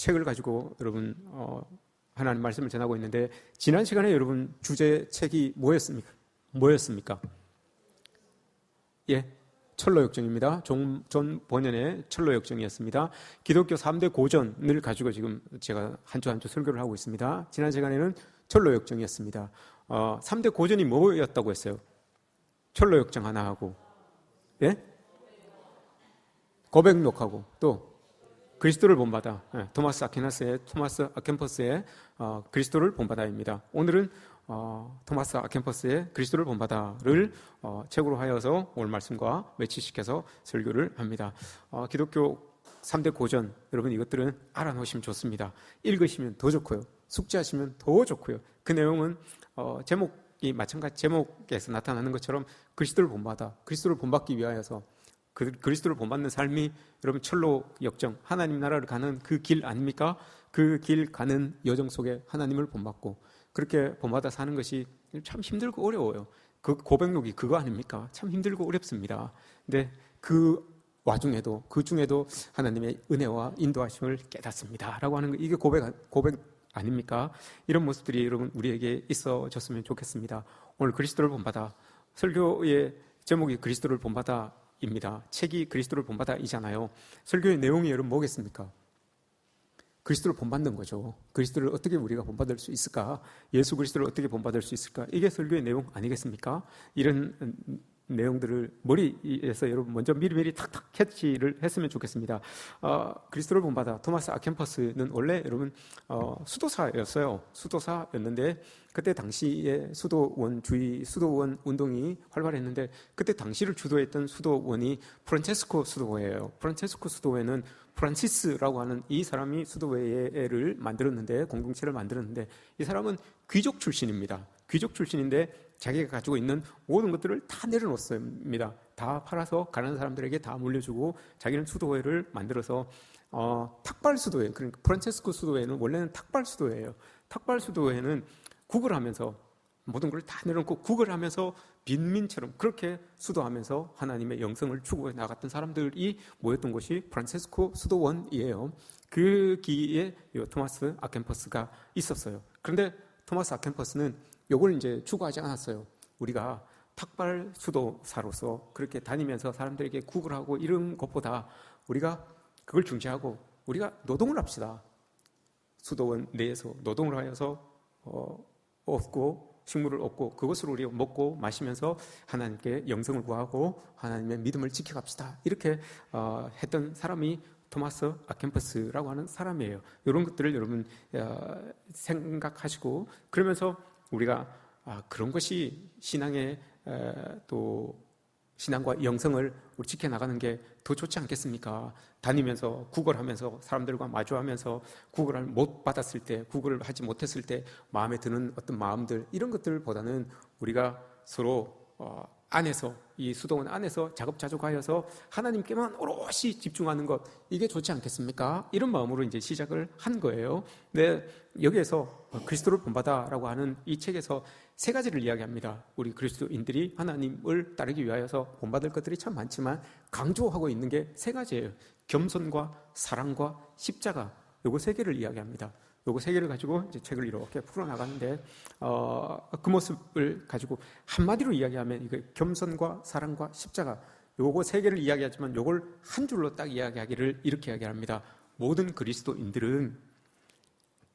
책을 가지고 여러분 하나님 말씀을 전하고 있는데, 지난 시간에 여러분 주제 책이 뭐였습니까? 예, 철로역정입니다. 존 번연의 철로역정이었습니다. 기독교 3대 고전을 가지고 지금 제가 한 주 한 주 설교를 하고 있습니다. 지난 시간에는 철로역정이었습니다. 3대 고전이 뭐였다고 했어요? 철로역정 하나 하고, 예? 고백록하고, 또 그리스도를 본받아, 토마스 아켄퍼스의 그리스도를 본받아입니다. 오늘은 토마스 아켄퍼스의 그리스도를 본받아를 책으로 하여서 오늘 말씀과 매치시켜서 설교를 합니다. 기독교 3대 고전, 여러분 이것들은 알아놓으시면 좋습니다. 읽으시면 더 좋고요, 숙지하시면 더 좋고요. 그 내용은 제목이 마찬가지 제목에서 나타나는 것처럼 그리스도를 본받아, 그리스도를 본받기 위하여서, 그리스도를 본받는 삶이 여러분 철로 역정, 하나님 나라를 가는 그 길 아닙니까? 그 길 가는 여정 속에 하나님을 본받고 그렇게 본받아 사는 것이 참 힘들고 어려워요. 그 고백록이 그거 아닙니까? 참 힘들고 어렵습니다. 근데 그 와중에도, 그 중에도 하나님의 은혜와 인도하심을 깨닫습니다 라고 하는 거, 이게 고백 아닙니까? 이런 모습들이 여러분 우리에게 있어졌으면 좋겠습니다. 오늘 그리스도를 본받아, 설교의 제목이 그리스도를 본받아 입니다. 책이 그리스도를 본받아이잖아요. 설교의 내용이 여러분 뭐겠습니까? 그리스도를 본받는 거죠. 그리스도를 어떻게 우리가 본받을 수 있을까? 예수 그리스도를 어떻게 본받을 수 있을까? 이게 설교의 내용 아니겠습니까? 이런 내용들을 머리에서 여러분 먼저 미리미리 탁탁 캐치를 했으면 좋겠습니다. 그리스도를 본받아, 토마스 아켄퍼스는 원래 여러분 수도사였어요. 수도사였는데 그때 당시에 수도원 운동이 활발했는데, 그때 당시를 주도했던 수도원이 프란체스코 수도회예요. 프란체스코 수도회는 프란시스라고 하는 이 사람이 수도회를 만들었는데, 공동체를 만들었는데, 이 사람은 귀족 출신입니다. 귀족 출신인데 자기가 가지고 있는 모든 것들을 다 내려놓습니다. 다 팔아서 가난한 사람들에게 다 물려주고 자기는 수도회를 만들어서 탁발 수도회, 그러니까 프란체스코 수도회는 원래는 탁발 수도회예요. 탁발 수도회는 국을 하면서 모든 걸 다 내려놓고 국을 하면서 빈민처럼 그렇게 수도하면서 하나님의 영성을 추구해 나갔던 사람들이 모였던 곳이 프란체스코 수도원이에요. 그 기에 토마스 아켄퍼스가 있었어요. 그런데 토마스 아켄퍼스는 이걸 이제 추구하지 않았어요. 우리가 탁발 수도사로서 그렇게 다니면서 사람들에게 국을 하고 이런 것보다 우리가 그걸 중시하고 우리가 노동을 합시다. 수도원 내에서 노동을 하여서 얻고 식물을 얻고 그것으로 우리가 먹고 마시면서 하나님께 영성을 구하고 하나님의 믿음을 지켜갑시다. 이렇게 했던 사람이 토마스 아켄퍼스라고 하는 사람이에요. 이런 것들을 여러분 생각하시고, 그러면서 우리가 그런 것이 신앙의 또 신앙과 영성을 우리 지켜나가는 게 더 좋지 않겠습니까? 다니면서 구걸하면서 사람들과 마주하면서 구걸을 못 받았을 때, 구걸을 하지 못했을 때 마음에 드는 어떤 마음들, 이런 것들보다는 우리가 서로 안에서, 이 수도원 안에서 자급자족하여서 하나님께만 오롯이 집중하는 것, 이게 좋지 않겠습니까? 이런 마음으로 이제 시작을 한 거예요. 근데 여기에서 그리스도를 본받아라고 하는 이 책에서 세 가지를 이야기합니다. 우리 그리스도인들이 하나님을 따르기 위하여서 본받을 것들이 참 많지만 강조하고 있는 게 세 가지예요. 겸손과 사랑과 십자가, 요거 세 개를 이야기합니다. 요거 세 개를 가지고 이제 책을 이렇게 풀어나가는데, 그 모습을 가지고 한마디로 이야기하면 이거 겸손과 사랑과 십자가, 요거 세 개를 이야기하지만 요걸 한 줄로 딱 이야기하기를 이렇게 이야기합니다. 모든 그리스도인들은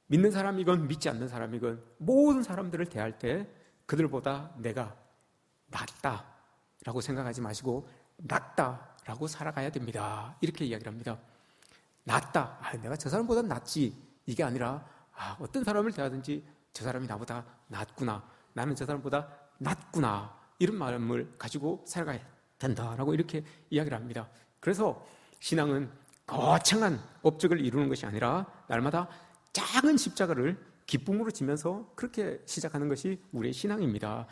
믿는 사람이건 믿지 않는 사람이건 모든 사람들을 대할 때 그들보다 내가 낫다라고 생각하지 마시고 낫다라고 살아가야 됩니다. 이렇게 이야기를 합니다. 낫다, 내가 저 사람보다 낫지, 이게 아니라 어떤 사람을 대하든지 저 사람이 나보다 낫구나, 나는 저 사람보다 낫구나, 이런 마음을 가지고 살아가야 된다라고 이렇게 이야기를 합니다. 그래서 신앙은 거창한 업적을 이루는 것이 아니라 날마다 작은 십자가를 기쁨으로 지면서 그렇게 시작하는 것이 우리의 신앙입니다.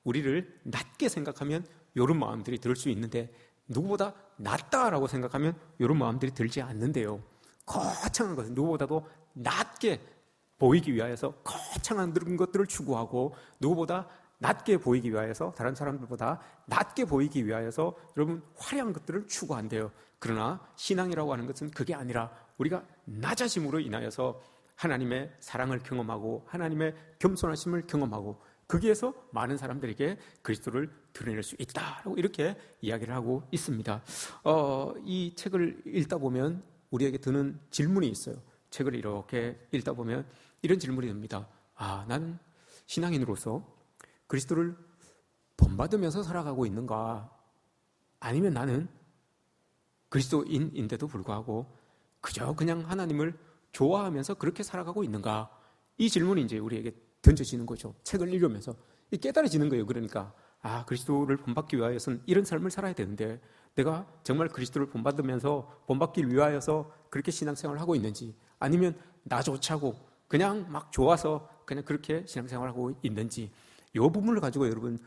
우리를 낮게 생각하면 이런 마음들이 들 수 있는데, 누구보다 낫다라고 생각하면 이런 마음들이 들지 않는데요. 거창한 것은 누구보다도 낮게 보이기 위하여서 거창한 것들을 추구하고, 누구보다 낮게 보이기 위하여서, 다른 사람들보다 낮게 보이기 위하여서 여러분 화려한 것들을 추구한대요. 그러나 신앙이라고 하는 것은 그게 아니라 우리가 낮아짐으로 인하여서 하나님의 사랑을 경험하고 하나님의 겸손하심을 경험하고 거기에서 많은 사람들에게 그리스도를 드러낼 수 있다라고 이렇게 이야기를 하고 있습니다. 이 책을 읽다 보면 우리에게 드는 질문이 있어요. 책을 이렇게 읽다 보면 이런 질문이 듭니다. 나는 신앙인으로서 그리스도를 본받으면서 살아가고 있는가? 아니면 나는 그리스도인인데도 불구하고 그저 그냥 하나님을 좋아하면서 그렇게 살아가고 있는가? 이 질문이 이제 우리에게 던져지는 거죠. 책을 읽으면서 깨달아지는 거예요. 그러니까 그리스도를 본받기 위하여서는 이런 삶을 살아야 되는데 내가 정말 그리스도를 본받으면서 본받기 위하여서 그렇게 신앙생활을 하고 있는지, 아니면 나조차고 그냥 막 좋아서 그냥 그렇게 신앙생활을 하고 있는지, 이 부분을 가지고 여러분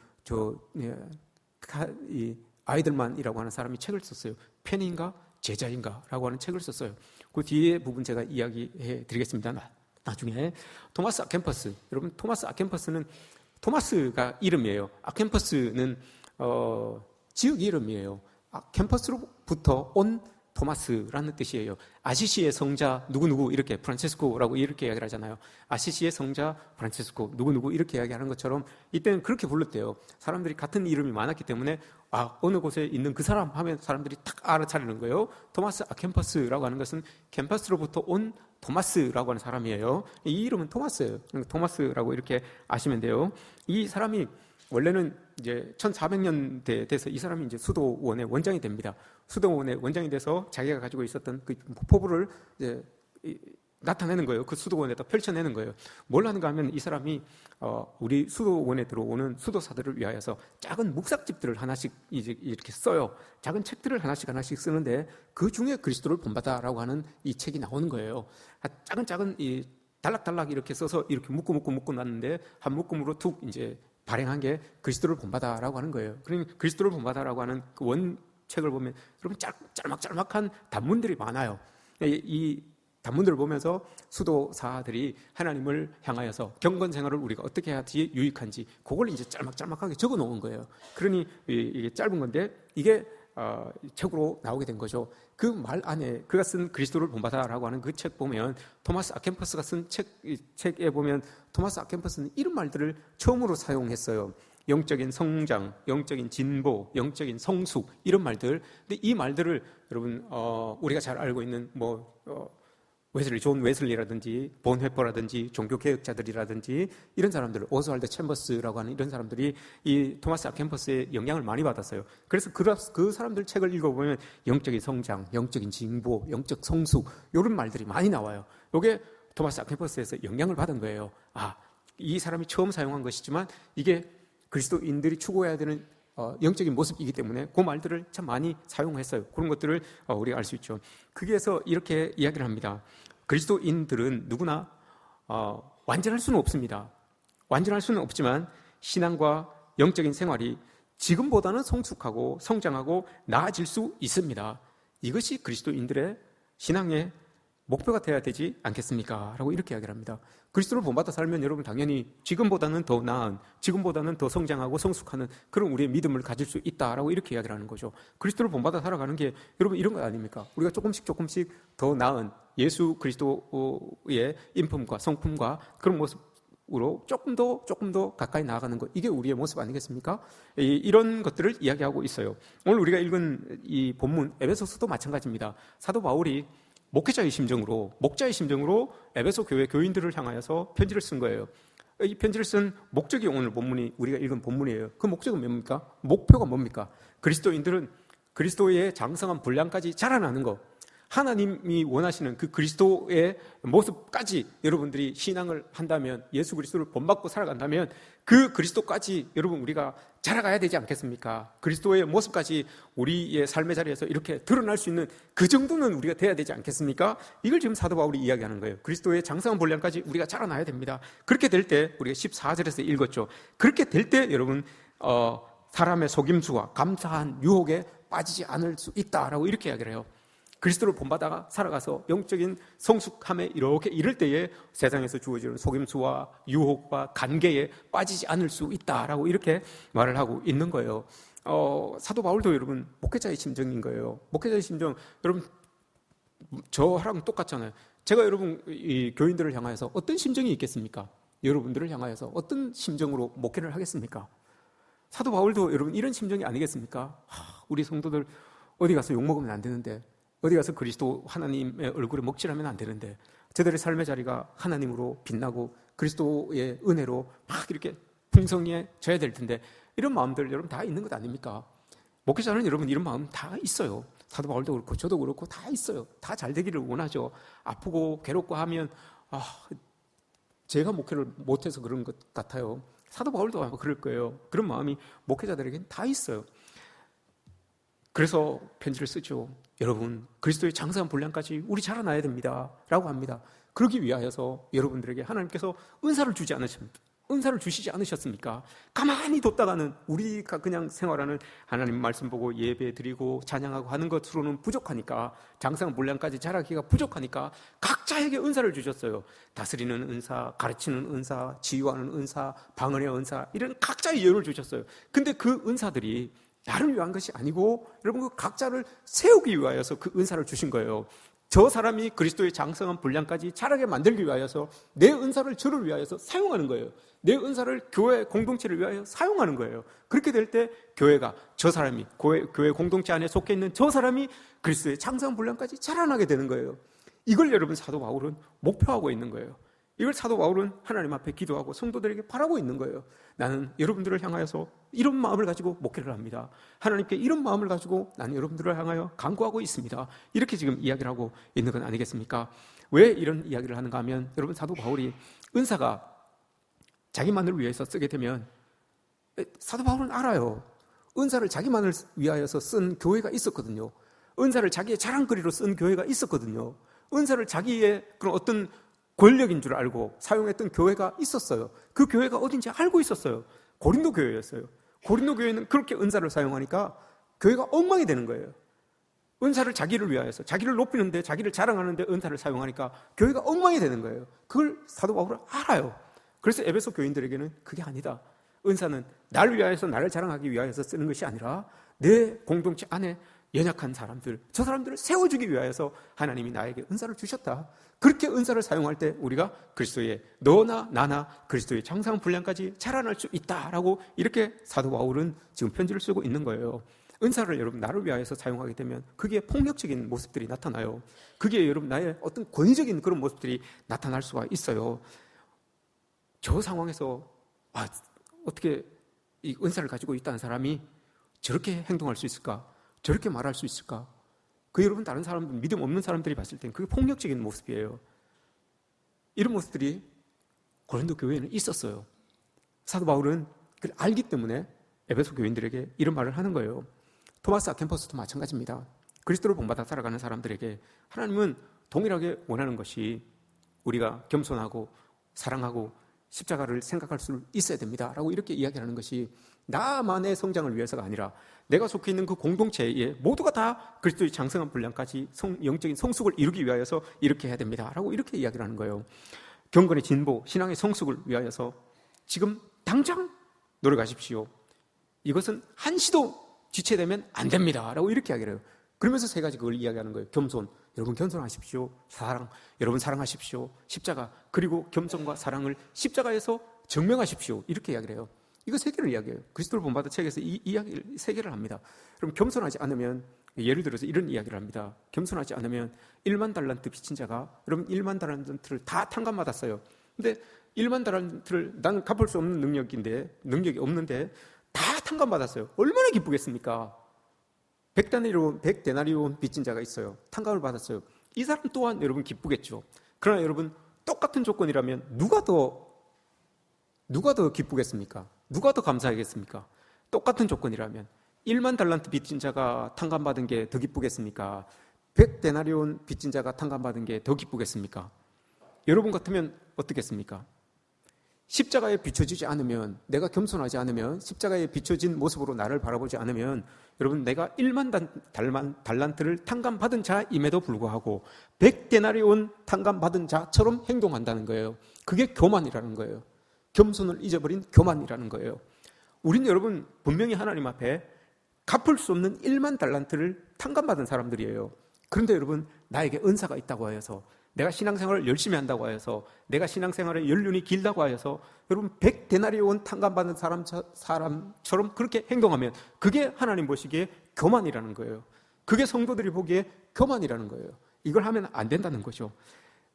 이 아이들만이라고 하는 사람이 책을 썼어요. 팬인가 제자인가 라고 하는 책을 썼어요. 그 뒤에 부분 제가 이야기해 드리겠습니다. 나중에. 토마스 아켄퍼스, 여러분 토마스 아켄퍼스는 토마스가 이름이에요. 아켄퍼스는 지역 이름이에요. 캠퍼스로부터 온 토마스라는 뜻이에요. 아시시의 성자 누구누구 이렇게 프란체스코라고 이렇게 이야기를 하잖아요. 아시시의 성자 프란체스코 누구누구 이렇게 이야기하는 것처럼 이때는 그렇게 불렀대요. 사람들이 같은 이름이 많았기 때문에 어느 곳에 있는 그 사람 하면 사람들이 딱 알아차리는 거예요. 토마스 아켄퍼스라고 하는 것은 캠퍼스로부터 온 토마스라고 하는 사람이에요. 이 이름은 토마스예요. 토마스라고 이렇게 아시면 돼요. 이 사람이 원래는 이제 1400년대 돼서 이 사람이 이제 수도원의 원장이 됩니다. 수도원의 원장이 돼서 자기가 가지고 있었던 그 포부를 이제 나타내는 거예요. 그 수도원에다 펼쳐내는 거예요. 뭘 하는가 하면 이 사람이 우리 수도원에 들어오는 수도사들을 위하여서 작은 묵삭집들을 하나씩 이제 이렇게 써요. 작은 책들을 하나씩 쓰는데 그 중에 그리스도를 본받아라고 하는 이 책이 나오는 거예요. 작은 이 달락달락 이렇게 써서 이렇게 묶고 놨는데 한 묶음으로 툭 이제 발행한 게 그리스도를 본받아라고 하는 거예요. 그러니 그리스도를 본받아라고 하는 그 원책을 보면 여러분 짤막짤막한 단문들이 많아요. 이 단문들을 보면서 수도사들이 하나님을 향하여서 경건 생활을 우리가 어떻게 해야지 유익한지 그걸 이제 짤막짤막하게 적어 놓은 거예요. 그러니 이게 짧은 건데 이게 책으로 나오게 된 거죠. 그 말 안에 그가 쓴 그리스도를 본받아라고 하는 그 책 보면 토마스 아켄퍼스가 쓴 책에 보면 토마스 아켄퍼스는 이런 말들을 처음으로 사용했어요. 영적인 성장, 영적인 진보, 영적인 성숙 이런 말들. 근데 이 말들을 여러분 우리가 잘 알고 있는 존 웨슬리라든지 본회퍼라든지 종교개혁자들이라든지 이런 사람들, 오스왈드 챔버스라고 하는 이런 사람들이 이 토마스 아켄퍼스의 영향을 많이 받았어요. 그래서 그 사람들 책을 읽어보면 영적인 성장, 영적인 진보, 영적 성숙 이런 말들이 많이 나와요. 이게 토마스 아켄퍼스에서 영향을 받은 거예요. 이 사람이 처음 사용한 것이지만 이게 그리스도인들이 추구해야 되는 영적인 모습이기 때문에 그 말들을 참 많이 사용했어요. 그런 것들을 우리가 알 수 있죠. 거기에서 이렇게 이야기를 합니다. 그리스도인들은 누구나 완전할 수는 없습니다. 완전할 수는 없지만 신앙과 영적인 생활이 지금보다는 성숙하고 성장하고 나아질 수 있습니다. 이것이 그리스도인들의 신앙의 목표가 되어야 되지 않겠습니까? 라고 이렇게 이야기를 합니다. 그리스도를 본받아 살면 여러분 당연히 지금보다는 더 나은, 지금보다는 더 성장하고 성숙하는 그런 우리의 믿음을 가질 수 있다라고 이렇게 이야기를 하는 거죠. 그리스도를 본받아 살아가는 게 여러분 이런 거 아닙니까? 우리가 조금씩 더 나은 예수 그리스도의 인품과 성품과 그런 모습으로 조금 더 가까이 나아가는 것, 이게 우리의 모습 아니겠습니까? 이런 것들을 이야기하고 있어요. 오늘 우리가 읽은 이 본문 에베소서도 마찬가지입니다. 사도 바울이 목자의 심정으로 에베소 교회 교인들을 향하여서 편지를 쓴 거예요. 이 편지를 쓴 목적이 오늘 본문이 우리가 읽은 본문이에요. 그 목적은 뭡니까? 목표가 뭡니까? 그리스도인들은 그리스도의 장성한 분량까지 자라나는 것, 하나님이 원하시는 그 그리스도의 모습까지 여러분들이 신앙을 한다면, 예수 그리스도를 본받고 살아간다면 그 그리스도까지 여러분 우리가 자라가야 되지 않겠습니까? 그리스도의 모습까지 우리의 삶의 자리에서 이렇게 드러날 수 있는 그 정도는 우리가 돼야 되지 않겠습니까? 이걸 지금 사도 바울이 이야기하는 거예요. 그리스도의 장성한 분량까지 우리가 자라나야 됩니다. 그렇게 될 때 우리가 14절에서 읽었죠. 그렇게 될 때 여러분 사람의 속임수와 감사한 유혹에 빠지지 않을 수 있다라고 이렇게 이야기를 해요. 그리스도를 본받아 살아가서 영적인 성숙함에 이렇게 이를 때에 세상에서 주어지는 속임수와 유혹과 간계에 빠지지 않을 수 있다라고 이렇게 말을 하고 있는 거예요. 사도 바울도 여러분 목회자의 심정인 거예요. 목회자의 심정, 여러분 저랑 똑같잖아요. 제가 여러분 이 교인들을 향하여서 어떤 심정이 있겠습니까? 여러분들을 향하여서 어떤 심정으로 목회를 하겠습니까? 사도 바울도 여러분 이런 심정이 아니겠습니까? 우리 성도들 어디 가서 욕먹으면 안 되는데, 어디 가서 그리스도 하나님의 얼굴에 먹칠하면 안 되는데, 저들의 삶의 자리가 하나님으로 빛나고 그리스도의 은혜로 막 이렇게 풍성해져야 될 텐데, 이런 마음들 여러분 다 있는 것 아닙니까? 목회자는 여러분 이런 마음 다 있어요. 사도 바울도 그렇고 저도 그렇고 다 있어요. 다 잘 되기를 원하죠. 아프고 괴롭고 하면 제가 목회를 못해서 그런 것 같아요. 사도 바울도 아마 그럴 거예요. 그런 마음이 목회자들에게는 다 있어요. 그래서 편지를 쓰죠. 여러분, 그리스도의 장사한 분량까지 우리 자라나야 됩니다 라고 합니다. 그러기 위하여서 여러분들에게 하나님께서 은사를 주시지 않으셨습니까? 가만히 뒀다가는 우리가 그냥 생활하는 하나님 말씀 보고 예배 드리고 찬양하고 하는 것으로는 부족하니까, 장사한 분량까지 자라기가 부족하니까 각자에게 은사를 주셨어요. 다스리는 은사, 가르치는 은사, 지휘하는 은사, 방언의 은사, 이런 각자의 예언을 주셨어요. 근데 그 은사들이 나를 위한 것이 아니고 여러분 그 각자를 세우기 위하여서 그 은사를 주신 거예요. 저 사람이 그리스도의 장성한 분량까지 자라게 만들기 위하여서 내 은사를 저를 위하여서 사용하는 거예요. 내 은사를 교회 공동체를 위하여 사용하는 거예요. 그렇게 될 때 교회가 저 사람이 교회 공동체 안에 속해 있는 저 사람이 그리스도의 장성한 분량까지 자라나게 되는 거예요. 이걸 여러분 사도 바울은 목표하고 있는 거예요. 이걸 사도 바울은 하나님 앞에 기도하고 성도들에게 바라고 있는 거예요. 나는 여러분들을 향하여서 이런 마음을 가지고 목회를 합니다. 하나님께 이런 마음을 가지고 나는 여러분들을 향하여 간구하고 있습니다. 이렇게 지금 이야기를 하고 있는 건 아니겠습니까? 왜 이런 이야기를 하는가 하면, 여러분 사도 바울이 은사가 자기만을 위해서 쓰게 되면, 사도 바울은 알아요. 은사를 자기만을 위하여서 쓴 교회가 있었거든요. 은사를 자기의 자랑거리로 쓴 교회가 있었거든요. 은사를 자기의 그런 어떤 권력인 줄 알고 사용했던 교회가 있었어요. 그 교회가 어딘지 알고 있었어요. 고린도 교회였어요. 고린도 교회는 그렇게 은사를 사용하니까 교회가 엉망이 되는 거예요. 은사를 자기를 위하여서, 자기를 높이는데, 자기를 자랑하는데 은사를 사용하니까 교회가 엉망이 되는 거예요. 그걸 사도 바울은 알아요. 그래서 에베소 교인들에게는 그게 아니다. 은사는 나를 위하여서, 나를 자랑하기 위하여서 쓰는 것이 아니라 내 공동체 안에 연약한 사람들, 저 사람들을 세워주기 위하여서 하나님이 나에게 은사를 주셨다. 그렇게 은사를 사용할 때 우리가 그리스도의, 너나 나나 그리스도의 장상 분량까지 자라날 수 있다라고 이렇게 사도 바울은 지금 편지를 쓰고 있는 거예요. 은사를 여러분 나를 위하여서 사용하게 되면 그게 폭력적인 모습들이 나타나요. 그게 여러분 나의 어떤 권위적인 그런 모습들이 나타날 수가 있어요. 저 상황에서 어떻게 이 은사를 가지고 있다는 사람이 저렇게 행동할 수 있을까? 저렇게 말할 수 있을까? 그 여러분 다른 사람들, 믿음 없는 사람들이 봤을 땐 그게 폭력적인 모습이에요. 이런 모습들이 고린도 교회에는 있었어요. 사도 바울은 그걸 알기 때문에 에베소 교인들에게 이런 말을 하는 거예요. 토마스 아켄퍼스도 마찬가지입니다. 그리스도를 본받아 살아가는 사람들에게 하나님은 동일하게 원하는 것이 우리가 겸손하고 사랑하고 십자가를 생각할 수 있어야 됩니다 라고 이렇게 이야기하는 것이 나만의 성장을 위해서가 아니라 내가 속해 있는 그 공동체에 모두가 다 그리스도의 장성한 분량까지 영적인 성숙을 이루기 위하여서 이렇게 해야 됩니다 라고 이렇게 이야기를 하는 거예요. 경건의 진보, 신앙의 성숙을 위하여서 지금 당장 노력하십시오. 이것은 한시도 지체되면 안 됩니다 라고 이렇게 이야기를 해요. 그러면서 세 가지 그걸 이야기하는 거예요. 겸손, 여러분 겸손하십시오. 사랑, 여러분 사랑하십시오. 십자가, 그리고 겸손과 사랑을 십자가에서 증명하십시오. 이렇게 이야기를 해요. 이거 세 개를 이야기해요. 그리스도를 본받은 책에서 이 이야기를 세 개를 합니다. 그럼 겸손하지 않으면, 예를 들어서 이런 이야기를 합니다. 겸손하지 않으면 1만 달란트 빚진 자가, 여러분 1만 달란트를 다 탕감받았어요. 근데 1만 달란트를 나는 갚을 수 없는 능력이 없는데 다 탕감받았어요. 얼마나 기쁘겠습니까? 100데나리온 빚진 자가 있어요. 탕감을 받았어요. 이 사람 또한 여러분 기쁘겠죠. 그러나 여러분 똑같은 조건이라면 누가 더 기쁘겠습니까? 누가 더 감사하겠습니까? 똑같은 조건이라면 1만 달란트 빚진 자가 탕감받은 게 더 기쁘겠습니까? 100데나리온 빚진 자가 탕감받은 게 더 기쁘겠습니까? 여러분 같으면 어떻겠습니까? 십자가에 비춰지지 않으면, 내가 겸손하지 않으면, 십자가에 비춰진 모습으로 나를 바라보지 않으면, 여러분, 내가 1만 달란트를 탕감받은 자임에도 불구하고 100데나리온 탕감받은 자처럼 행동한다는 거예요. 그게 교만이라는 거예요. 겸손을 잊어버린 교만이라는 거예요. 우리는 여러분 분명히 하나님 앞에 갚을 수 없는 1만 달란트를 탕감받은 사람들이에요. 그런데 여러분, 나에게 은사가 있다고 하여서, 내가 신앙생활을 열심히 한다고 하여서, 내가 신앙생활에 연륜이 길다고 하여서 여러분 100데나리온 탕감받은 사람처럼 그렇게 행동하면 그게 하나님 보시기에 교만이라는 거예요. 그게 성도들이 보기에 교만이라는 거예요. 이걸 하면 안 된다는 거죠.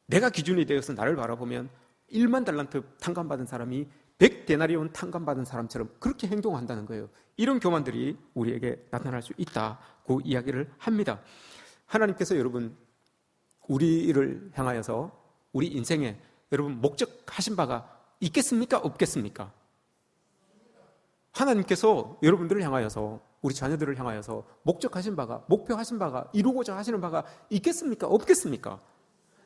내가 기준이 되어서 나를 바라보면 1만 달란트 탕감받은 사람이 100데나리온 탕감받은 사람처럼 그렇게 행동한다는 거예요. 이런 교만들이 우리에게 나타날 수 있다고 이야기를 합니다. 하나님께서 여러분 우리를 향하여서 우리 인생에 여러분 목적하신 바가 있겠습니까? 없겠습니까? 하나님께서 여러분들을 향하여서, 우리 자녀들을 향하여서 목적하신 바가, 목표하신 바가, 이루고자 하시는 바가 있겠습니까? 없겠습니까?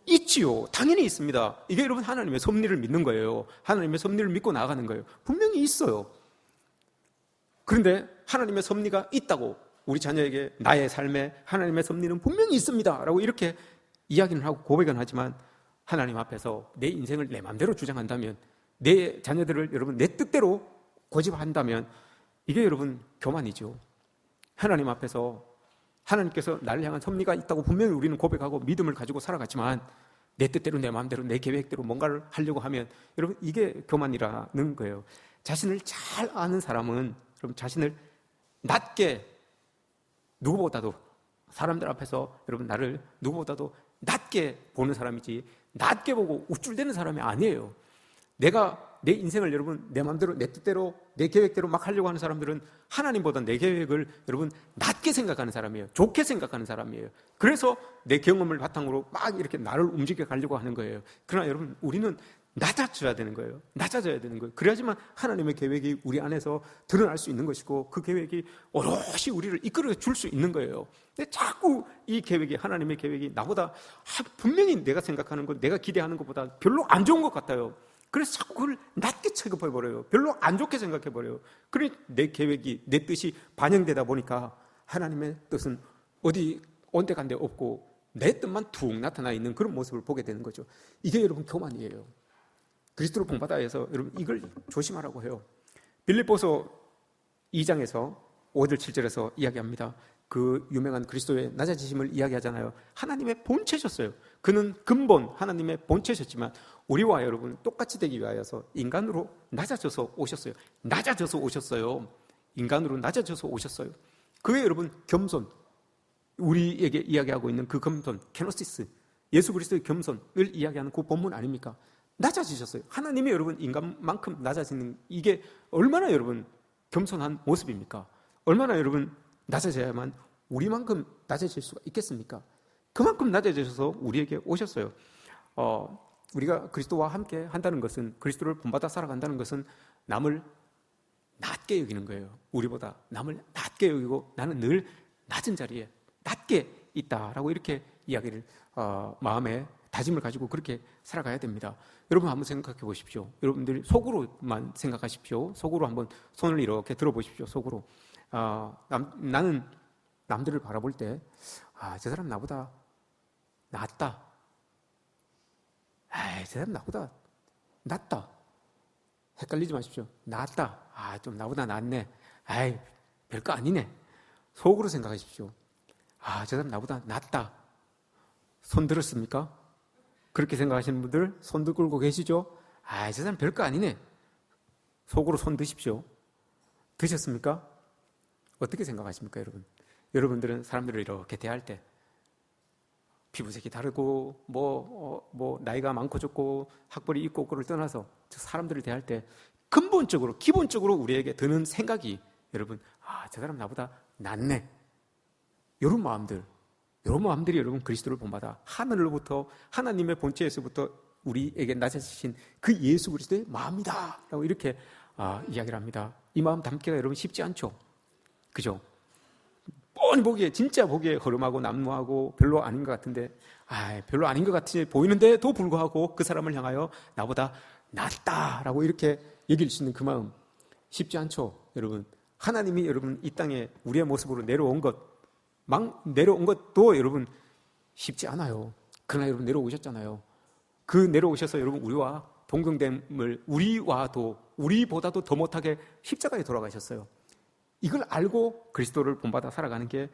있지요. 당연히 있습니다. 이게 여러분 하나님의 섭리를 믿는 거예요. 하나님의 섭리를 믿고 나아가는 거예요. 분명히 있어요. 그런데 하나님의 섭리가 있다고, 우리 자녀에게 나의 삶에 하나님의 섭리는 분명히 있습니다 라고 이렇게 이야기는 하고 고백은 하지만, 하나님 앞에서 내 인생을 내 마음대로 주장한다면, 내 자녀들을 여러분 내 뜻대로 고집한다면 이게 여러분 교만이죠. 하나님 앞에서 하나님께서 나를 향한 섭리가 있다고 분명히 우리는 고백하고 믿음을 가지고 살아갔지만, 내 뜻대로 내 마음대로 내 계획대로 뭔가를 하려고 하면 여러분 이게 교만이라는 거예요. 자신을 잘 아는 사람은 여러분 자신을 낮게, 누구보다도 사람들 앞에서 여러분 나를 누구보다도 낮게 보는 사람이지, 낮게 보고 우쭐대는 사람이 아니에요. 내가 내 인생을 여러분 내 마음대로 내 뜻대로 내 계획대로 막 하려고 하는 사람들은 하나님보다 내 계획을 여러분 낮게 생각하는 사람이에요. 좋게 생각하는 사람이에요. 그래서 내 경험을 바탕으로 막 이렇게 나를 움직여 가려고 하는 거예요. 그러나 여러분 우리는 낮아져야 되는 거예요. 낮아져야 되는 거예요. 그래야지만 하나님의 계획이 우리 안에서 드러날 수 있는 것이고, 그 계획이 오롯이 우리를 이끌어 줄 수 있는 거예요. 근데 자꾸 이 계획이, 하나님의 계획이 나보다 분명히 내가 생각하는 것, 내가 기대하는 것보다 별로 안 좋은 것 같아요. 그래서 자꾸 그걸 낮게 취급해버려요. 별로 안 좋게 생각해버려요. 그래 내 계획이, 내 뜻이 반영되다 보니까 하나님의 뜻은 어디 온데간데 없고 내 뜻만 툭 나타나 있는 그런 모습을 보게 되는 거죠. 이게 여러분 교만이에요. 그리스도를 본받아 해서 여러분 이걸 조심하라고 해요. 빌립보서 2장에서 5절 7절에서 이야기합니다. 그 유명한 그리스도의 낮아지심을 이야기하잖아요. 하나님의 본체셨어요. 그는 근본 하나님의 본체셨지만 우리와 여러분 똑같이 되기 위하여서 인간으로 낮아져서 오셨어요. 낮아져서 오셨어요. 인간으로 낮아져서 오셨어요. 그게 여러분 겸손, 우리에게 이야기하고 있는 그 겸손, 케노시스, 예수 그리스도의 겸손을 이야기하는 그 본문 아닙니까? 낮아지셨어요. 하나님이 여러분 인간만큼 낮아지는, 이게 얼마나 여러분 겸손한 모습입니까? 얼마나 여러분 낮아져야만 우리만큼 낮아질 수가 있겠습니까? 그만큼 낮아지셔서 우리에게 오셨어요. 우리가 그리스도와 함께 한다는 것은, 그리스도를 본받아 살아간다는 것은 남을 낮게 여기는 거예요. 우리보다 남을 낮게 여기고 나는 늘 낮은 자리에 낮게 있다라고 이렇게 이야기를 마음에 다짐을 가지고 그렇게 살아가야 됩니다. 여러분 한번 생각해 보십시오. 여러분들이 속으로만 생각하십시오. 속으로 한번 손을 이렇게 들어보십시오. 속으로. 나는 남들을 바라볼 때, 저 사람 나보다 낫다. 저 사람 나보다 낫다. 헷갈리지 마십시오. 낫다. 좀 나보다 낫네. 별거 아니네. 속으로 생각하십시오. 저 사람 나보다 낫다. 손 들었습니까? 그렇게 생각하시는 분들 손도 끌고 계시죠? 저 사람 별거 아니네. 속으로 손 드십시오. 드셨습니까? 어떻게 생각하십니까, 여러분? 여러분들은 사람들을 이렇게 대할 때 피부색이 다르고 나이가 많고 적고 학벌이 있고 그걸 떠나서 사람들을 대할 때 근본적으로 기본적으로 우리에게 드는 생각이, 여러분 저 사람 나보다 낫네. 이런 마음들이 여러분 그리스도를 본받아 하늘로부터, 하나님의 본체에서부터 우리에게 낮아지신 그 예수 그리스도의 마음이다 라고 이렇게 이야기를 합니다. 이 마음 담기가 여러분 쉽지 않죠? 그죠? 뻔히 보기에, 진짜 보기에 허름하고 남루하고 별로 아닌 것 같은데, 별로 아닌 것 같이 보이는데도 불구하고 그 사람을 향하여 나보다 낫다라고 이렇게 얘기할 수 있는 그 마음 쉽지 않죠, 여러분. 하나님이 여러분 이 땅에 우리의 모습으로 내려온 것도 여러분 쉽지 않아요. 그러나 여러분 내려오셨잖아요. 그 내려오셔서 여러분 우리와 동등됨을 우리보다도 더 못하게 십자가에 돌아가셨어요. 이걸 알고 그리스도를 본받아 살아가는 게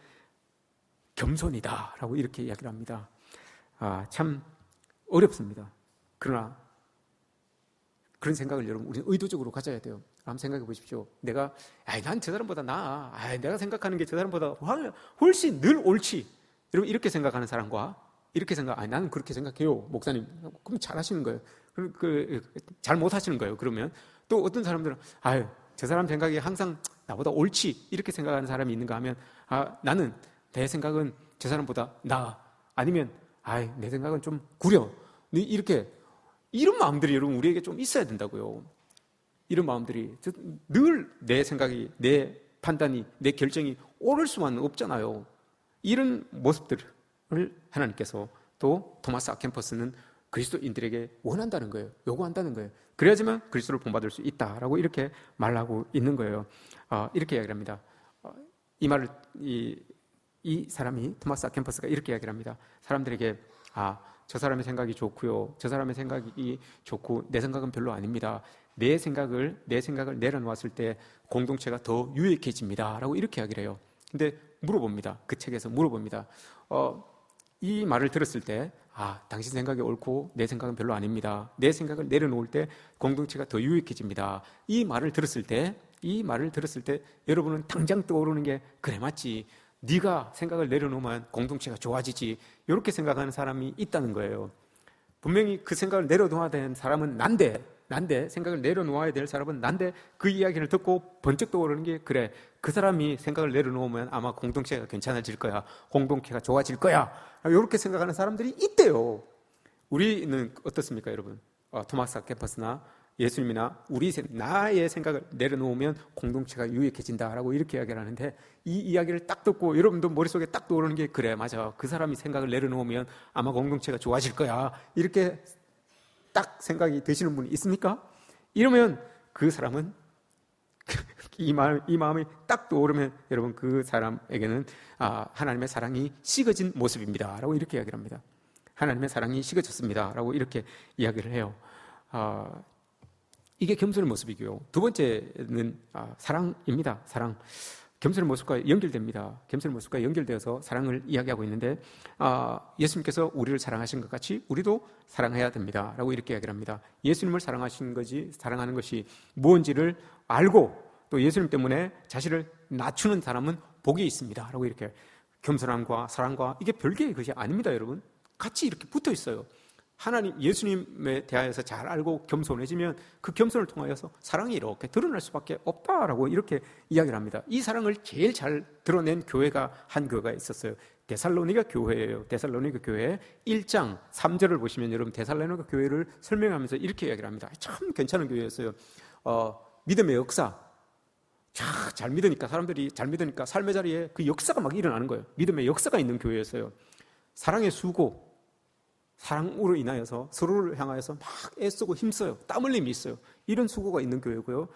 겸손이다라고 이렇게 이야기를 합니다. 참 어렵습니다. 그러나 그런 생각을 여러분 우리는 의도적으로 가져야 돼요. 한번 생각해 보십시오. 난 저 사람보다 나아. 내가 생각하는 게 저 사람보다 훨씬 늘 옳지. 여러분 이렇게 생각하는 사람과 이렇게 나는 그렇게 생각해요, 목사님. 그럼 잘하시는 거예요. 잘 못하시는 거예요. 그러면 또 어떤 사람들은 저 사람 생각이 항상 나보다 옳지 이렇게 생각하는 사람이 있는가 하면 나는 내 생각은 저 사람보다 나아. 아니면 내 생각은 좀 구려. 이렇게 이런 마음들이 여러분 우리에게 좀 있어야 된다고요. 이런 마음들이 늘 내 생각이, 내 판단이, 내 결정이 옳을 수만은 없잖아요. 이런 모습들을 하나님께서 또 토마스 아켄퍼스는 그리스도인들에게 원한다는 거예요. 요구한다는 거예요. 그래야지만 그리스도를 본받을 수 있다라고 이렇게 말하고 있는 거예요. 이렇게 이야기를 합니다. 이 말을 이 사람이 토마스 아켄퍼스가 이렇게 이야기를 합니다. 사람들에게 저 사람의 생각이 좋고요. 저 사람의 생각이 좋고 내 생각은 별로 아닙니다. 내 생각을 내려놓았을 때 공동체가 더 유익해집니다. 라고 이렇게 이야기를 해요. 근데 물어봅니다. 그 책에서 물어봅니다. 이 말을 들었을 때 당신 생각이 옳고 내 생각은 별로 아닙니다. 내 생각을 내려놓을 때 공동체가 더 유익해집니다. 이 말을 들었을 때 여러분은 당장 떠오르는 게 그래 맞지. 네가 생각을 내려놓으면 공동체가 좋아지지. 이렇게 생각하는 사람이 있다는 거예요. 분명히 그 생각을 내려놓아야 되는 사람은 난데 생각을 내려놓아야 될 사람은 난데 그 이야기를 듣고 번쩍 떠오르는 게 그래 그 사람이 생각을 내려놓으면 아마 공동체가 괜찮아질 거야. 공동체가 좋아질 거야. 이렇게 생각하는 사람들이 있대요. 우리는 어떻습니까, 여러분? 토마스 아켄퍼스나 예수님이나 나의 생각을 내려놓으면 공동체가 유익해진다라고 이렇게 이야기를 하는데 이 이야기를 딱 듣고 여러분도 머릿속에 딱 떠오르는 게 그래 맞아. 그 사람이 생각을 내려놓으면 아마 공동체가 좋아질 거야. 이렇게 딱 생각이 드시는 분이 있습니까? 이러면 그 사람은 이 마음이 딱 떠오르면 여러분 그 사람에게는 하나님의 사랑이 식어진 모습입니다. 라고 이렇게 이야기를 합니다. 하나님의 사랑이 식어졌습니다. 라고 이렇게 이야기를 해요. 이게 겸손의 모습이고요. 두 번째는 사랑입니다. 사랑. 겸손의 모습과 연결됩니다. 겸손의 모습과 연결되어서 사랑을 이야기하고 있는데 예수님께서 우리를 사랑하신 것 같이 우리도 사랑해야 됩니다. 라고 이렇게 이야기를 합니다. 예수님을 사랑하는 것이 무엇인지를 알고 또 예수님 때문에 자신을 낮추는 사람은 복이 있습니다. 라고 이렇게 겸손함과 사랑과 이게 별개의 것이 아닙니다. 여러분. 같이 이렇게 붙어 있어요. 하나님, 예수님에 대하여서 잘 알고 겸손해지면 그 겸손을 통하여서 사랑이 이렇게 드러날 수밖에 없다라고 이렇게 이야기를 합니다. 이 사랑을 제일 잘 드러낸 교회가 한 교회가 있었어요. 데살로니가 교회예요. 데살로니가 교회 1장 3절을 보시면 여러분 데살로니가 교회를 설명하면서 이렇게 이야기를 합니다. 참 괜찮은 교회였어요. 믿음의 역사. 잘 믿으니까 사람들이 잘 믿으니까 삶의 자리에 그 역사가 막 일어나는 거예요. 믿음의 역사가 있는 교회였어요. 사랑의 수고. 사랑으로 인하여서 서로를 향하여서 막 애쓰고 힘써요. 땀 흘림이 있어요. 이런 수고가 있는 교회고요.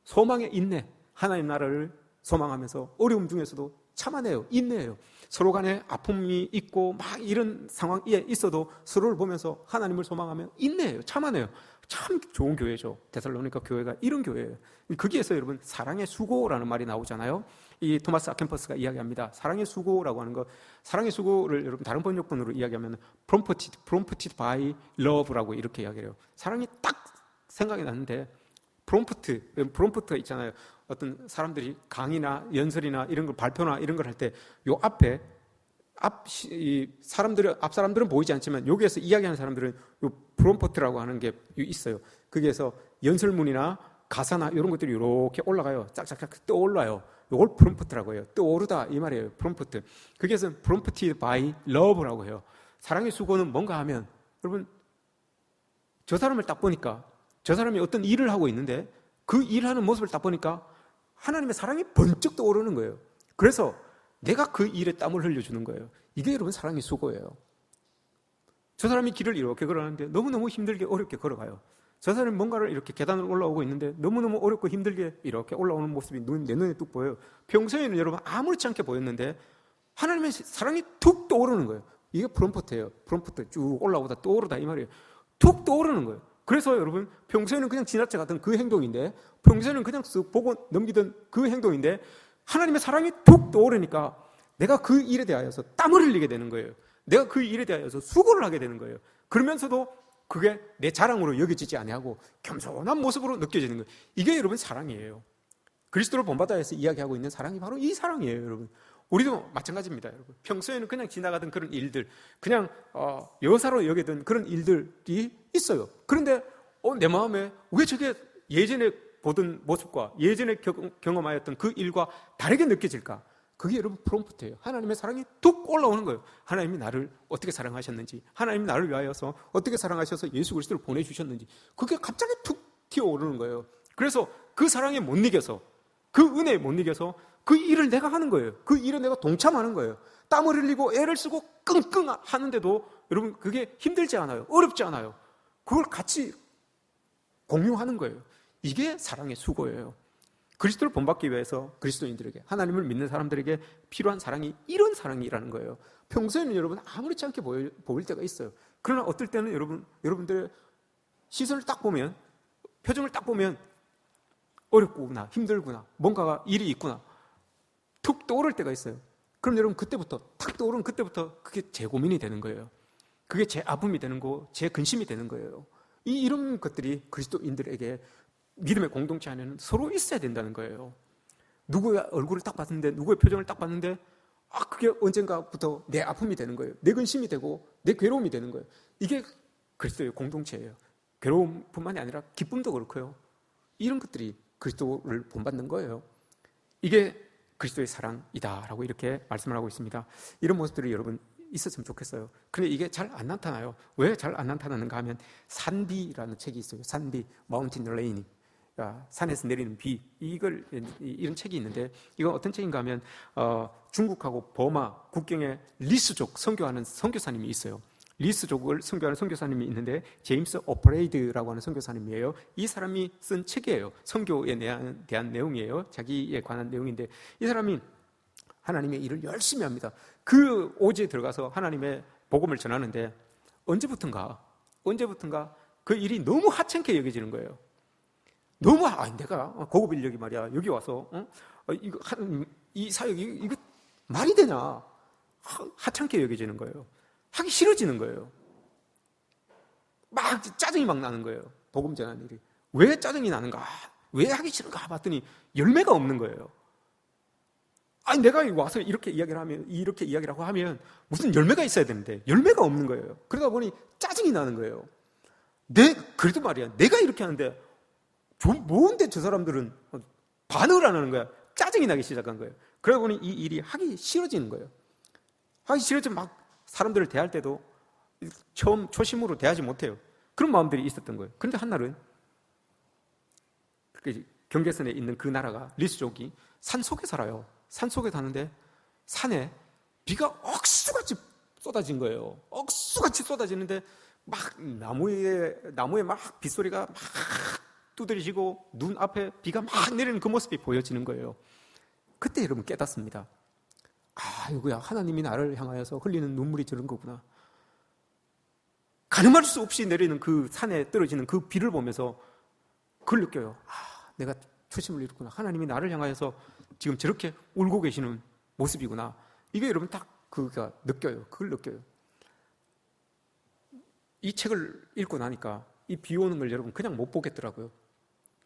소망의 인내, 하나님 나라를 소망하면서 어려움 중에서도 참아내요. 인내해요. 서로 간에 아픔이 있고 막 이런 상황에 있어도 서로를 보면서 하나님을 소망하면 인내해요. 참아내요. 참 좋은 교회죠. 데살로니가 교회가 이런 교회예요. 거기에서 여러분 사랑의 수고라는 말이 나오잖아요. 이 토마스 아켄퍼스가 이야기합니다. 사랑의 수고라고 하는 것, 사랑의 수고를 여러분 다른 번역본으로 이야기하면 prompted by love라고 이렇게 이야기해요. 사랑이 딱 생각이 나는데 프롬프트가 있잖아요. 어떤 사람들이 강의나 연설이나 이런 걸 발표나 이런 걸 할 때 요 앞에 앞 사람들은 보이지 않지만 여기에서 이야기하는 사람들은 요 프롬프트라고 하는 게 있어요. 거기에서 연설문이나 가사나 이런 것들이 이렇게 올라가요. 짝짝짝 떠올라요. 이걸 프롬프트라고 해요. 떠오르다 이 말이에요. 프롬프트. 거기에서 prompted by love라고 해요. 사랑의 수고는 뭔가 하면 여러분 저 사람을 딱 보니까 저 사람이 어떤 일을 하고 있는데 그 일하는 모습을 딱 보니까 하나님의 사랑이 번쩍 떠오르는 거예요. 그래서 내가 그 일에 땀을 흘려주는 거예요. 이게 여러분 사랑의 수고예요. 저 사람이 길을 이렇게 걸어가는데 너무너무 힘들게 어렵게 걸어가요. 저 사람이 뭔가를 이렇게 계단을 올라오고 있는데 너무너무 어렵고 힘들게 이렇게 올라오는 모습이 내 눈에 뚝 보여요. 평소에는 여러분 아무렇지 않게 보였는데 하나님의 사랑이 툭 떠오르는 거예요. 이게 프롬프트예요. 프롬프트 쭉 올라오다 떠오르다 이 말이에요. 툭 떠오르는 거예요. 그래서 여러분 평소에는 그냥 지나쳐 가던 그 행동인데, 평소에는 그냥 쓱 보고 넘기던 그 행동인데 하나님의 사랑이 툭 떠오르니까 내가 그 일에 대하여서 땀을 흘리게 되는 거예요. 내가 그 일에 대하여서 수고를 하게 되는 거예요. 그러면서도 그게 내 자랑으로 여겨지지 아니하고 겸손한 모습으로 느껴지는 거예요. 이게 여러분 사랑이에요. 그리스도를 본받아서 이야기하고 있는 사랑이 바로 이 사랑이에요, 여러분. 우리도 마찬가지입니다, 여러분. 평소에는 그냥 지나가던 그런 일들, 그냥 여사로 여기던 그런 일들이 있어요. 그런데 내 마음에 왜 저게 예전에 보던 모습과 예전에 경험하였던 그 일과 다르게 느껴질까? 그게 여러분 프롬프트예요. 하나님의 사랑이 뚝 올라오는 거예요. 하나님이 나를 어떻게 사랑하셨는지, 하나님이 나를 위하여서 어떻게 사랑하셔서 예수 그리스도를 보내주셨는지, 그게 갑자기 툭 튀어오르는 거예요. 그래서 그 사랑에 못 이겨서, 그 은혜에 못 이겨서 그 일을 내가 하는 거예요. 그 일에 내가 동참하는 거예요. 땀을 흘리고 애를 쓰고 끙끙 하는데도 여러분 그게 힘들지 않아요. 어렵지 않아요. 그걸 같이 공유하는 거예요. 이게 사랑의 수고예요. 그리스도를 본받기 위해서 그리스도인들에게, 하나님을 믿는 사람들에게 필요한 사랑이 이런 사랑이라는 거예요. 평소에는 여러분 아무렇지 않게 보일 때가 있어요. 그러나 어떨 때는 여러분들의 시선을 딱 보면, 표정을 딱 보면 어렵구나, 힘들구나, 뭔가가 일이 있구나 툭 떠오를 때가 있어요. 그럼 여러분 그때부터 탁 떠오르는 그때부터 그게 제 고민이 되는 거예요. 그게 제 아픔이 되는 거, 제 근심이 되는 거예요. 이런 것들이 그리스도인들에게 믿음의 공동체 안에는 서로 있어야 된다는 거예요. 누구의 얼굴을 딱 봤는데, 누구의 표정을 딱 봤는데 그게 언젠가부터 내 아픔이 되는 거예요. 내 근심이 되고 내 괴로움이 되는 거예요. 이게 그리스도의 공동체예요. 괴로움뿐만이 아니라 기쁨도 그렇고요. 이런 것들이 그리스도를 본받는 거예요. 이게 그리스도의 사랑이다라고 이렇게 말씀을 하고 있습니다. 이런 모습들이 여러분 있었으면 좋겠어요. 그런데 이게 잘 안 나타나요. 왜 잘 안 나타나는가 하면 산비라는 책이 있어요. 산비, 마운틴 레인, 산에서 내리는 비, 이런 책이 있는데, 이건 어떤 책인가 하면 중국하고 버마 국경에 리스족 선교하는 선교사님이 있어요. 리스족을 선교하는 선교사님이 있는데 제임스 오퍼레이드라고 하는 선교사님이에요. 이 사람이 쓴 책이에요. 선교에 대한 내용이에요. 자기에 관한 내용인데, 이 사람이 하나님의 일을 열심히 합니다. 그 오지에 들어가서 하나님의 복음을 전하는데 언제부턴가 그 일이 너무 하찮게 여겨지는 거예요. 너무 내가 고급 인력이 말이야 여기 와서 이 사역이 이거 말이 되냐, 하찮게 여겨지는 거예요. 하기 싫어지는 거예요. 막 짜증이 막 나는 거예요. 복음 전하는 일이 왜 짜증이 나는가, 왜 하기 싫은가 봤더니 열매가 없는 거예요. 내가 와서 이렇게 이야기를 하고 하면 무슨 열매가 있어야 되는데 열매가 없는 거예요. 그러다 보니 짜증이 나는 거예요. 그래도 말이야, 내가 이렇게 하는데 뭔데 저 사람들은 반응을 안 하는 거야. 짜증이 나기 시작한 거예요. 그러다 보니 이 일이 하기 싫어지는 거예요. 하기 싫어지면 막 사람들을 대할 때도 처음 초심으로 대하지 못해요. 그런 마음들이 있었던 거예요. 그런데 한날은 경계선에 있는 그 나라가 리스족이 산속에 살아요. 산속에 사는데 산에 비가 억수같이 쏟아진 거예요. 억수같이 쏟아지는데 막 나무에 막 빗소리가 막 두드러지고 눈앞에 비가 막 내리는 그 모습이 보여지는 거예요. 그때 여러분 깨닫습니다. 이거야, 하나님이 나를 향하여서 흘리는 눈물이 저런 거구나. 가늠할 수 없이 내리는 그 산에 떨어지는 그 비를 보면서 그걸 느껴요. 내가 초심을 잃었구나. 하나님이 나를 향하여서 지금 저렇게 울고 계시는 모습이구나. 이게 여러분 딱 그가 느껴요. 그걸 느껴요. 이 책을 읽고 나니까 이 비 오는 걸 여러분 그냥 못 보겠더라고요.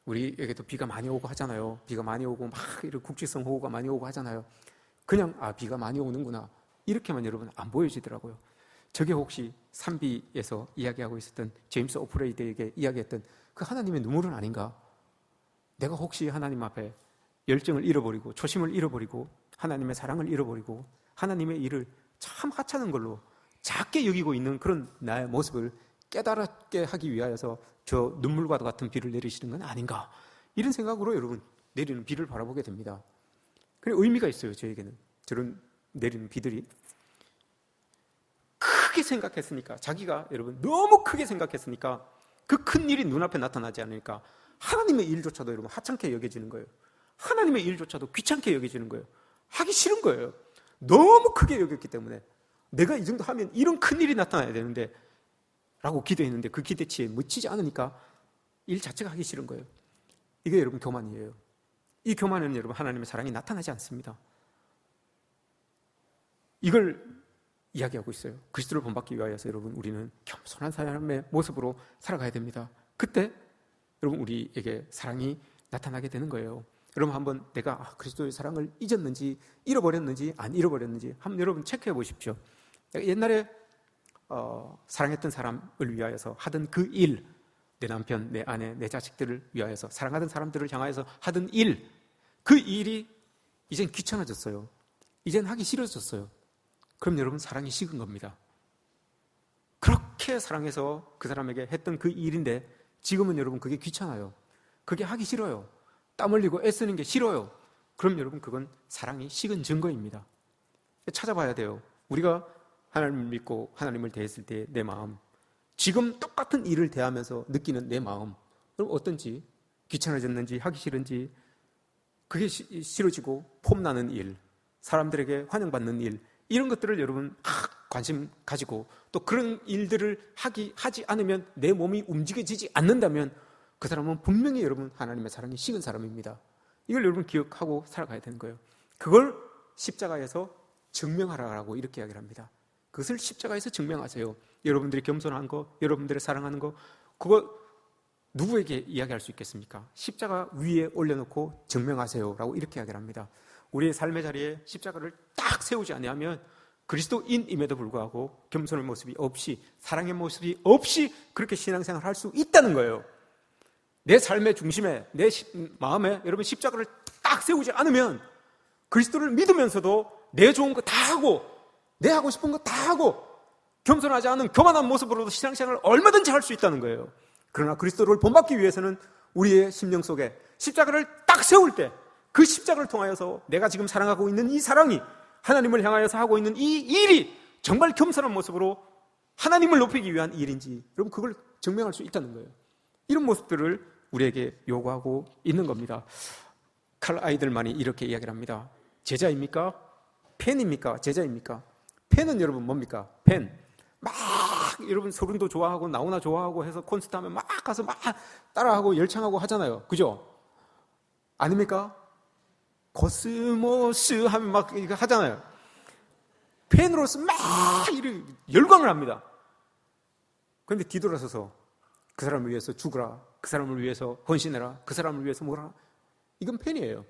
우리에게도 비가 많이 오고 하잖아요. 비가 많이 오고 막 이런 국지성 호우가 많이 오고 하잖아요. 그냥 비가 많이 오는구나 이렇게만 여러분 안 보여지더라고요. 저게 혹시 산비에서 이야기하고 있었던 제임스 오프레이드에게 이야기했던 그 하나님의 눈물은 아닌가? 내가 혹시 하나님 앞에 열정을 잃어버리고 초심을 잃어버리고 하나님의 사랑을 잃어버리고 하나님의 일을 참 하찮은 걸로 작게 여기고 있는 그런 나의 모습을 깨달게 하기 위하여서 저 눈물과 같은 비를 내리시는 건 아닌가, 이런 생각으로 여러분 내리는 비를 바라보게 됩니다. 그래, 의미가 있어요. 저에게는 저런 내리는 비들이 크게 생각했으니까, 자기가 여러분 너무 크게 생각했으니까 그 큰 일이 눈앞에 나타나지 않으니까 하나님의 일조차도 여러분 하찮게 여겨지는 거예요. 하나님의 일조차도 귀찮게 여겨지는 거예요. 하기 싫은 거예요. 너무 크게 여겼기 때문에 내가 이 정도 하면 이런 큰 일이 나타나야 되는데 라고 기도했는데 그 기대치에 미치지 않으니까 일 자체가 하기 싫은 거예요. 이게 여러분 교만이에요. 이 교만은 여러분 하나님의 사랑이 나타나지 않습니다. 이걸 이야기하고 있어요. 그리스도를 본받기 위하여서 여러분 우리는 겸손한 사람의 모습으로 살아가야 됩니다. 그때 여러분 우리에게 사랑이 나타나게 되는 거예요. 여러분 한번 내가 그리스도의 사랑을 잊었는지 잃어버렸는지 안 잃어버렸는지 한번 여러분 체크해 보십시오. 옛날에 사랑했던 사람을 위하여서 하던 그 일, 내 남편, 내 아내, 내 자식들을 위하여서 사랑하던 사람들을 향하여서 하던 일, 그 일이 이젠 귀찮아졌어요. 이젠 하기 싫어졌어요. 그럼 여러분 사랑이 식은 겁니다. 그렇게 사랑해서 그 사람에게 했던 그 일인데 지금은 여러분 그게 귀찮아요. 그게 하기 싫어요. 땀 흘리고 애쓰는 게 싫어요. 그럼 여러분 그건 사랑이 식은 증거입니다. 찾아봐야 돼요. 우리가 하나님을 믿고 하나님을 대했을 때 내 마음, 지금 똑같은 일을 대하면서 느끼는 내 마음, 그럼 어떤지, 귀찮아졌는지 하기 싫은지, 그게 싫어지고 폼나는 일, 사람들에게 환영받는 일, 이런 것들을 여러분 관심 가지고 또 그런 일들을 하지 않으면 내 몸이 움직여지지 않는다면 그 사람은 분명히 여러분 하나님의 사랑이 식은 사람입니다. 이걸 여러분 기억하고 살아가야 되는 거예요. 그걸 십자가에서 증명하라고 이렇게 이야기를 합니다. 그것을 십자가에서 증명하세요. 여러분들이 겸손한 거, 여러분들의 사랑하는 거, 그거 누구에게 이야기할 수 있겠습니까? 십자가 위에 올려놓고 증명하세요 라고 이렇게 이야기를 합니다. 우리의 삶의 자리에 십자가를 딱 세우지 아니하면 그리스도인임에도 불구하고 겸손의 모습이 없이, 사랑의 모습이 없이 그렇게 신앙생활을 할 수 있다는 거예요. 내 삶의 중심에, 내 마음에 여러분 십자가를 딱 세우지 않으면 그리스도를 믿으면서도 내 좋은 거 다 하고 내 하고 싶은 거 다 하고 겸손하지 않은 교만한 모습으로도 신앙생활을 얼마든지 할 수 있다는 거예요. 그러나 그리스도를 본받기 위해서는 우리의 심령 속에 십자가를 딱 세울 때 그 십자가를 통하여서 내가 지금 사랑하고 있는 이 사랑이, 하나님을 향하여서 하고 있는 이 일이 정말 겸손한 모습으로 하나님을 높이기 위한 일인지 여러분 그걸 증명할 수 있다는 거예요. 이런 모습들을 우리에게 요구하고 있는 겁니다. 칼 아이들만이 이렇게 이야기를 합니다. 제자입니까? 팬입니까? 제자입니까? 팬은 여러분 뭡니까? 팬. 막 여러분 서른도 좋아하고 나훈아 좋아하고 해서 콘서트 하면 막 가서 막 따라하고 열창하고 하잖아요. 그죠? 아닙니까? 코스모스 하면 막 이거 하잖아요. 팬으로서 막 열광을 합니다. 그런데 뒤돌아서서 그 사람을 위해서 죽으라, 그 사람을 위해서 헌신해라, 그 사람을 위해서 뭐라, 이건 팬이에요.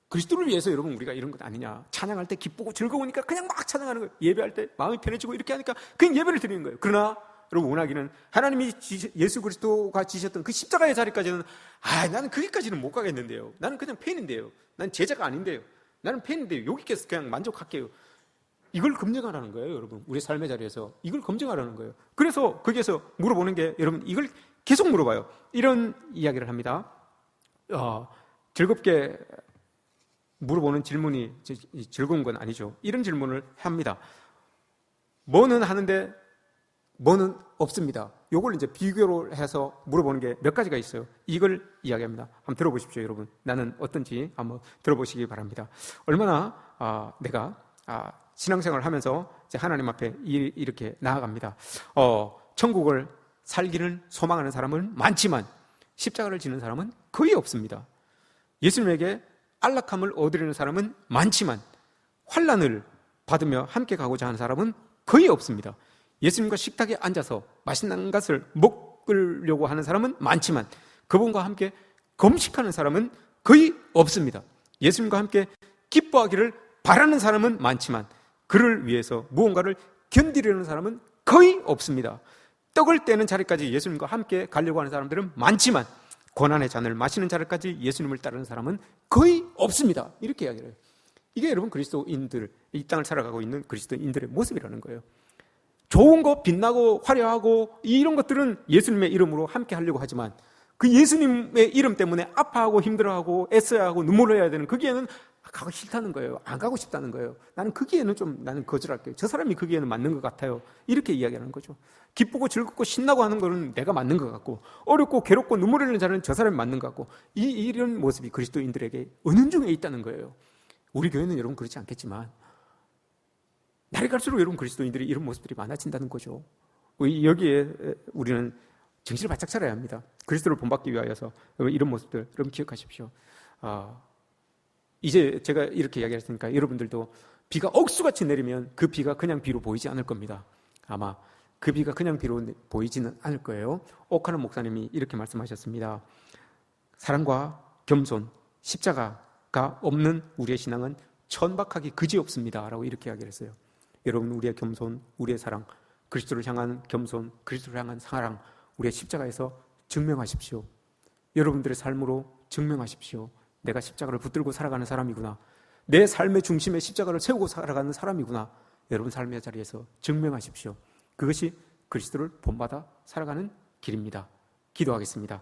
그리스도를 위해서 여러분 우리가 이런 것 아니냐. 찬양할 때 기쁘고 즐거우니까 그냥 막 찬양하는 거예요. 예배할 때 마음이 편해지고 이렇게 하니까 그냥 예배를 드리는 거예요. 그러나 여러분 원하기는 하나님이 예수 그리스도가 지셨던 그 십자가의 자리까지는 나는 거기까지는 못 가겠는데요. 나는 그냥 팬인데요. 난 제자가 아닌데요. 나는 팬인데요. 여기께서 그냥 만족할게요. 이걸 검증하라는 거예요, 여러분. 우리 삶의 자리에서 이걸 검증하라는 거예요. 그래서 거기에서 물어보는 게 여러분 이걸 계속 물어봐요. 이런 이야기를 합니다. 즐겁게 물어보는 질문이 즐거운 건 아니죠. 이런 질문을 합니다. 뭐는 하는데 뭐는 없습니다. 요걸 이제 비교를 해서 물어보는 게 몇 가지가 있어요. 이걸 이야기합니다. 한번 들어보십시오, 여러분. 나는 어떤지 한번 들어보시기 바랍니다. 얼마나 내가 신앙생활을 하면서 이제 하나님 앞에 이렇게 나아갑니다. 천국을 살기를 소망하는 사람은 많지만 십자가를 지는 사람은 거의 없습니다. 예수님에게 안락함을 얻으려는 사람은 많지만 환난을 받으며 함께 가고자 하는 사람은 거의 없습니다. 예수님과 식탁에 앉아서 맛있는 것을 먹으려고 하는 사람은 많지만 그분과 함께 금식하는 사람은 거의 없습니다. 예수님과 함께 기뻐하기를 바라는 사람은 많지만 그를 위해서 무언가를 견디려는 사람은 거의 없습니다. 떡을 떼는 자리까지 예수님과 함께 가려고 하는 사람들은 많지만 고난의 잔을 마시는 자리까지 예수님을 따르는 사람은 거의 없습니다. 이렇게 이야기를 해요. 이게 여러분 그리스도인들, 이 땅을 살아가고 있는 그리스도인들의 모습이라는 거예요. 좋은 거, 빛나고 화려하고 이런 것들은 예수님의 이름으로 함께 하려고 하지만 그 예수님의 이름 때문에 아파하고 힘들어하고 애써야 하고 눈물을 흘려야 되는 거기에는 가고 싫다는 거예요. 안 가고 싶다는 거예요. 나는 거절할게요. 저 사람이 거기에는 맞는 것 같아요. 이렇게 이야기하는 거죠. 기쁘고 즐겁고 신나고 하는 거는 내가 맞는 것 같고, 어렵고 괴롭고 눈물 흘리는 자는 저 사람이 맞는 것 같고, 이런 모습이 그리스도인들에게 은연중에 있다는 거예요. 우리 교회는 여러분 그렇지 않겠지만 날이 갈수록 여러분 그리스도인들이 이런 모습들이 많아진다는 거죠. 여기에 우리는 정신을 바짝 차려야 합니다. 그리스도를 본받기 위하여서 이런 모습들 여러분 기억하십시오. 이제 제가 이렇게 이야기했으니까 여러분들도 비가 억수같이 내리면 그 비가 그냥 비로 보이지 않을 겁니다. 아마 그 비가 그냥 비로 보이지는 않을 거예요. 오카노 목사님이 이렇게 말씀하셨습니다. 사랑과 겸손, 십자가가 없는 우리의 신앙은 천박하기 그지없습니다 라고 이렇게 이야기를 했어요. 여러분, 우리의 겸손, 우리의 사랑, 그리스도를 향한 겸손, 그리스도를 향한 사랑, 우리의 십자가에서 증명하십시오. 여러분들의 삶으로 증명하십시오. 내가 십자가를 붙들고 살아가는 사람이구나. 내 삶의 중심에 십자가를 세우고 살아가는 사람이구나. 여러분 삶의 자리에서 증명하십시오. 그것이 그리스도를 본받아 살아가는 길입니다. 기도하겠습니다.